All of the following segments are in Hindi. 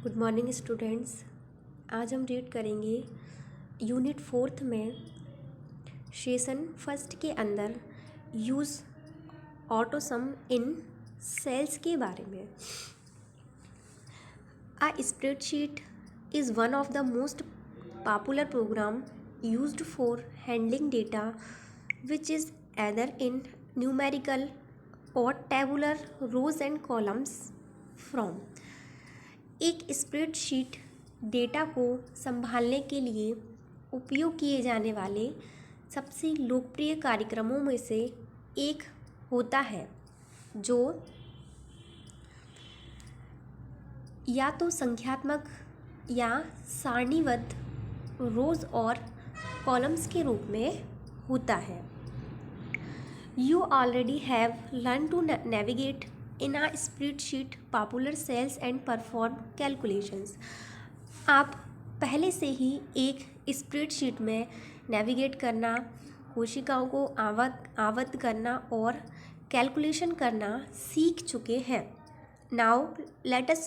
Good morning students. आज हम रीड करेंगे यूनिट 4 में सेशन फर्स्ट के अंदर यूज़ ऑटोसम इन सेल्स के बारे में। A spreadsheet is one of the most popular program used for handling data which is either in numerical or tabular rows and columns from। एक स्प्रेडशीट डेटा को संभालने के लिए उपयोग किए जाने वाले सबसे लोकप्रिय कार्यक्रमों में से एक होता है जो या तो संख्यात्मक या सारणीबद्ध रोज और कॉलम्स के रूप में होता है। You already have learned to navigate in a spreadsheet popular cells and perform calculations। आप पहले से ही एक स्प्रेडशीट में नेविगेट करना, कोशिकाओं को आवत करना और कैलकुलेशन करना सीख चुके हैं। Now let us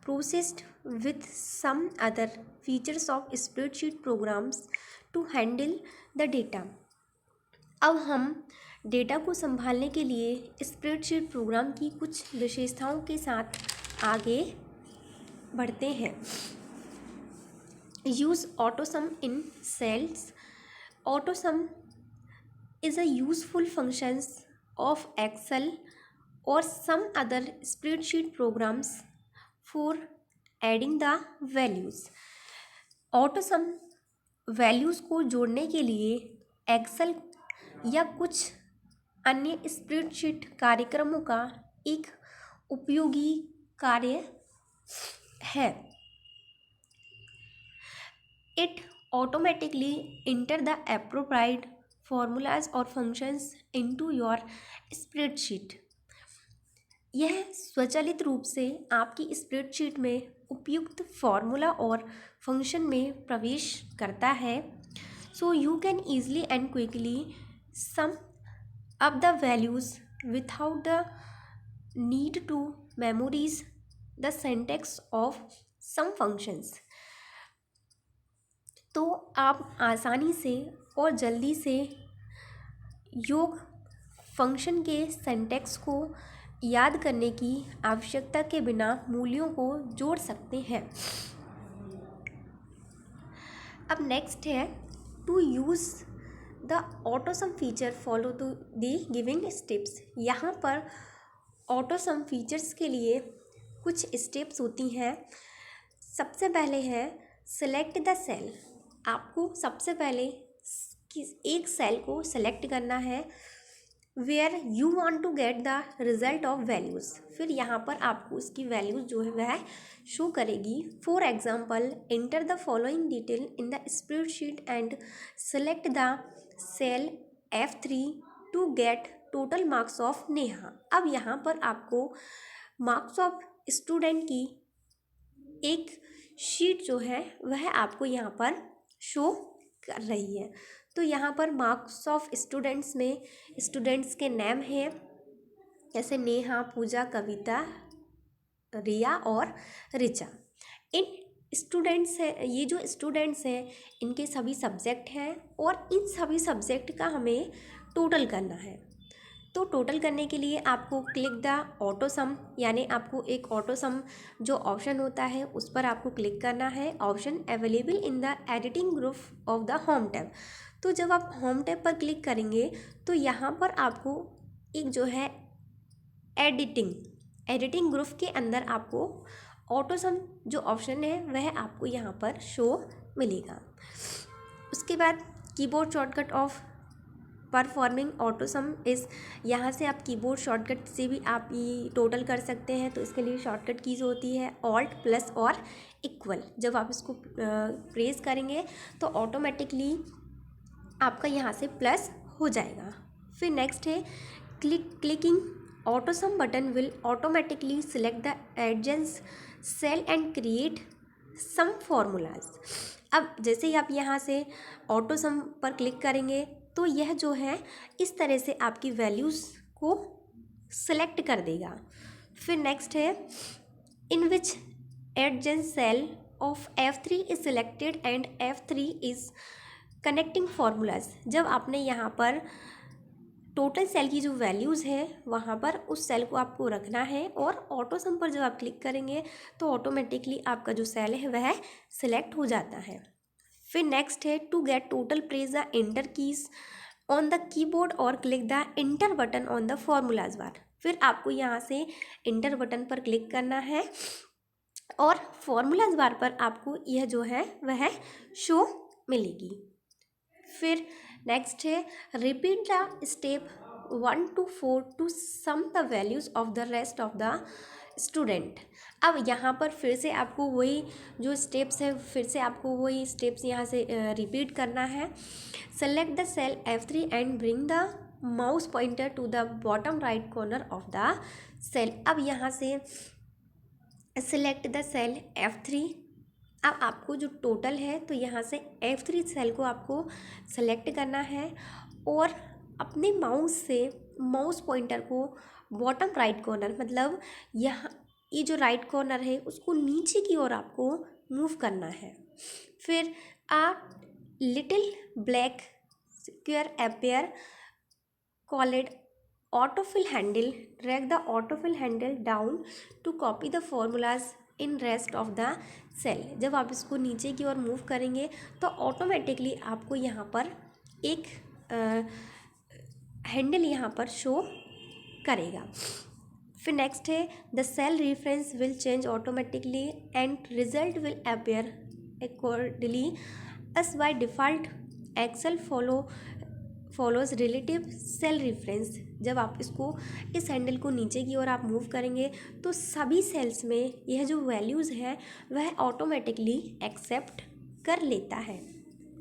proceed with some other features of spreadsheet programs to handle the data। अब हम डेटा को संभालने के लिए स्प्रेडशीट प्रोग्राम की कुछ विशेषताओं के साथ आगे बढ़ते हैं। Use autosum in cells. Autosum is a useful functions of Excel or some other spreadsheet programs for adding the values। AutoSum values को जोड़ने के लिए एक्सेल या कुछ अन्य स्प्रेडशीट कार्यक्रमों का एक उपयोगी कार्य है। It automatically enter the appropriate formulas और functions into your spreadsheet। यह स्वचालित रूप से आपकी स्प्रेडशीट में उपयुक्त फॉर्मूला और फंक्शन में प्रवेश करता है। So you can easily and quickly sum up the values without the need to memorise the syntax of sum functions. तो आप आसानी से और जल्दी से योग फंक्शन के सिंटैक्स को याद करने की आवश्यकता के बिना मूल्यों को जोड़ सकते हैं। अब नेक्स्ट है to use the autosum feature follow to the giving steps. यहाँ पर ऑटोसम फीचर्स के लिए कुछ स्टेप्स होती हैं। सबसे पहले है सेलेक्ट द सेल। आपको सबसे पहले एक सेल को सेलेक्ट करना है where you want to get the result of values. फिर यहाँ पर आपको उसकी वैल्यूज़ जो है वह शो करेगी। For example enter the following detail in the spreadsheet and select the cell F3 to get total marks of Neha. अब यहाँ पर आपको मार्क्स ऑफ स्टूडेंट की एक शीट जो है वह आपको यहाँ पर शो कर रही है। तो यहाँ पर मार्क्स ऑफ स्टूडेंट्स में स्टूडेंट्स के नेम हैं जैसे नेहा, पूजा, कविता, रिया और रिचा। इन स्टूडेंट्स हैं, ये जो स्टूडेंट्स हैं इनके सभी सब्जेक्ट हैं और इन सभी सब्जेक्ट का हमें टोटल करना है। तो टोटल करने के लिए आपको क्लिक द ऑटोसम, यानी आपको एक ऑटोसम जो ऑप्शन होता है उस पर आपको क्लिक करना है। Option available in the editing group of the home tab. तो जब आप होम टैब पर क्लिक करेंगे तो यहाँ पर आपको एक जो है एडिटिंग ग्रुप के अंदर आपको ऑटोसम जो ऑप्शन है वह आपको यहाँ पर शो मिलेगा। उसके बाद keyboard shortcut of performing AutoSum इस, यहाँ से आप कीबोर्ड शॉर्टकट से भी आप ये टोटल कर सकते हैं। तो इसके लिए शॉर्टकट कीज़ होती है ऑल्ट प्लस और इक्वल। जब आप इसको प्रेस करेंगे तो ऑटोमेटिकली आपका यहाँ से प्लस हो जाएगा। फिर नेक्स्ट है clicking autosum button will automatically select the adjacent cell and create sum formulas. अब जैसे ही आप यहाँ से ऑटोसम पर क्लिक करेंगे तो यह जो है इस तरह से आपकी वैल्यूज़ को सिलेक्ट कर देगा। फिर नेक्स्ट है इन विच adjacent cell of F3 is selected and F3 is connecting formulas। जब आपने यहाँ पर टोटल सेल की जो वैल्यूज़ है वहाँ पर उस सेल को आपको रखना है और ऑटो सम पर जब आप क्लिक करेंगे तो ऑटोमेटिकली आपका जो सेल है वह सिलेक्ट हो जाता है। फिर नेक्स्ट है to get total press the enter keys on the keyboard और click the enter button on the formulas bar. फिर आपको यहाँ से इंटर बटन पर क्लिक करना है और फॉर्मूलाज बार पर आपको यह जो है वह शो मिलेगी। फिर नेक्स्ट है repeat the step 1 to 4 to sum the values of the rest of the student. अब यहाँ पर फिर से आपको वही जो स्टेप्स है फिर से आपको वही स्टेप्स यहाँ से रिपीट करना है। Select the cell F3 and bring the mouse pointer to the bottom right corner of the cell. अब यहाँ से सेलेक्ट द सेल F3। अब आपको जो टोटल है तो यहाँ से F3 सेल को आपको सेलेक्ट करना है और अपने माउस से माउस पॉइंटर को बॉटम राइट कॉर्नर मतलब यहाँ ये जो राइट कॉर्नर है उसको नीचे की ओर आपको मूव करना है। फिर आ little black square appear called autofill handle, drag the autofill handle down to copy the formulas in rest of the cell। जब आप इसको नीचे की ओर मूव करेंगे तो ऑटोमेटिकली आपको यहाँ पर एक हैंडल यहाँ पर शो करेगा। फिर नेक्स्ट है the cell reference will change automatically and result will appear accordingly as by default Excel follows relative cell reference. जब आप इसको इस हैंडल को नीचे की ओर आप मूव करेंगे तो सभी सेल्स में यह जो वैल्यूज़ है वह ऑटोमेटिकली एक्सेप्ट कर लेता है।